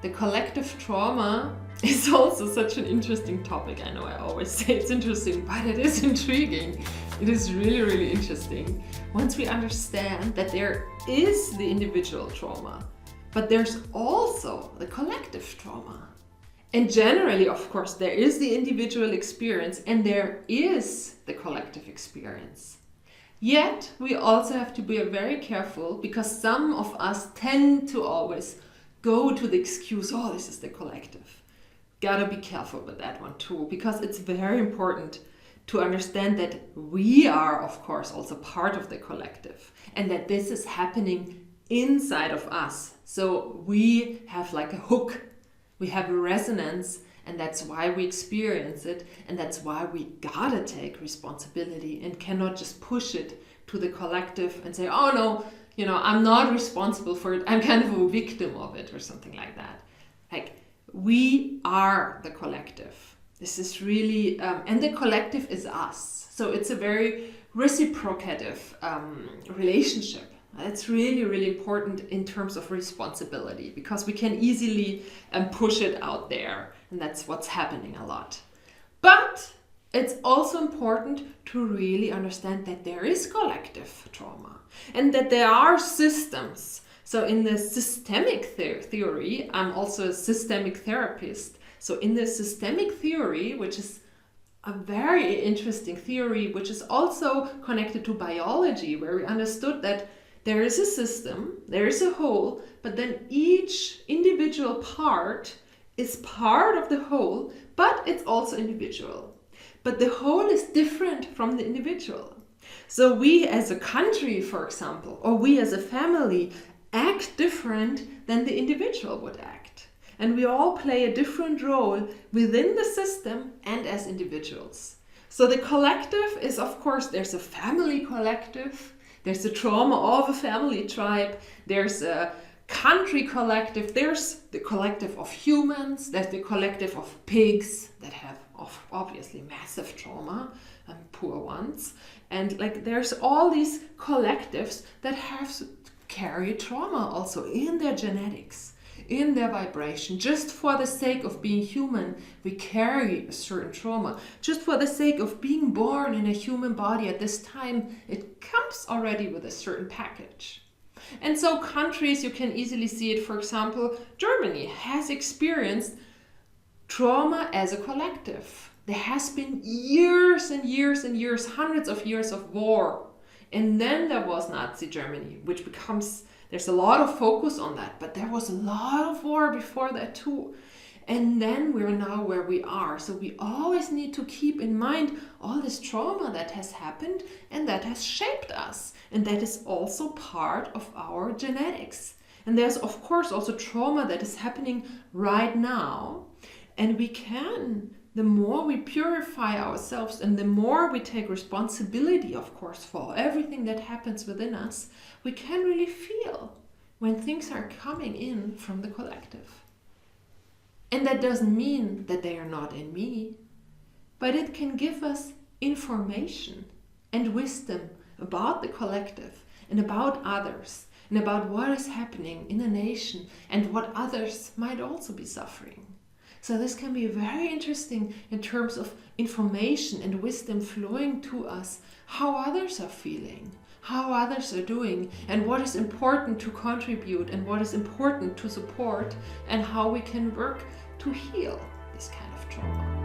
the collective trauma is also such an interesting topic. I know I always say it's interesting, but it is intriguing. It is really, really interesting. Once we understand that there is the individual trauma, but there's also the collective trauma. And generally, of course, there is the individual experience and there is the collective experience. Yet, we also have to be very careful because some of us tend to always go to the excuse, oh, this is the collective. Gotta be careful with that one too, because it's very important to understand that we are, of course, also part of the collective and that this is happening inside of us. So we have like a hook. We have a resonance, and that's why we experience it, and that's why we gotta take responsibility and cannot just push it to the collective and say, oh no, I'm not responsible for it, I'm kind of a victim of it or something like that. Like, we are the collective. This is really, and the collective is us. So it's a very reciprocative relationship. It's really, really important in terms of responsibility because we can easily push it out there, and that's what's happening a lot. But it's also important to really understand that there is collective trauma and that there are systems. So in the systemic theory, I'm also a systemic therapist. So in the systemic theory, which is a very interesting theory, which is also connected to biology, where we understood that there is a system, there is a whole, but then each individual part is part of the whole, but it's also individual. But the whole is different from the individual. So we as a country, for example, or we as a family act different than the individual would act. And we all play a different role within the system and as individuals. So the collective is, of course, there's a family collective, there's the trauma of a family tribe, there's a country collective, there's the collective of humans, there's the collective of pigs that have obviously massive trauma, poor ones. And like there's all these collectives that have carry trauma also in their genetics, in their vibration. Just for the sake of being human, we carry a certain trauma. Just for the sake of being born in a human body at this time, it comes already with a certain package. And so countries, you can easily see it. For example, Germany has experienced trauma as a collective. There has been years and years and years, hundreds of years of war. And then there was Nazi Germany, which becomes, there's a lot of focus on that, but there was a lot of war before that too. And then we're now where we are. So we always need to keep in mind all this trauma that has happened and that has shaped us. And that is also part of our genetics. And there's of course also trauma that is happening right now. And we can, the more we purify ourselves and the more we take responsibility, of course, for everything that happens within us, we can really feel when things are coming in from the collective. And that doesn't mean that they are not in me, but it can give us information and wisdom about the collective and about others and about what is happening in a nation and what others might also be suffering. So this can be very interesting in terms of information and wisdom flowing to us, how others are feeling, how others are doing, and what is important to contribute and what is important to support, and how we can work to heal this kind of trauma.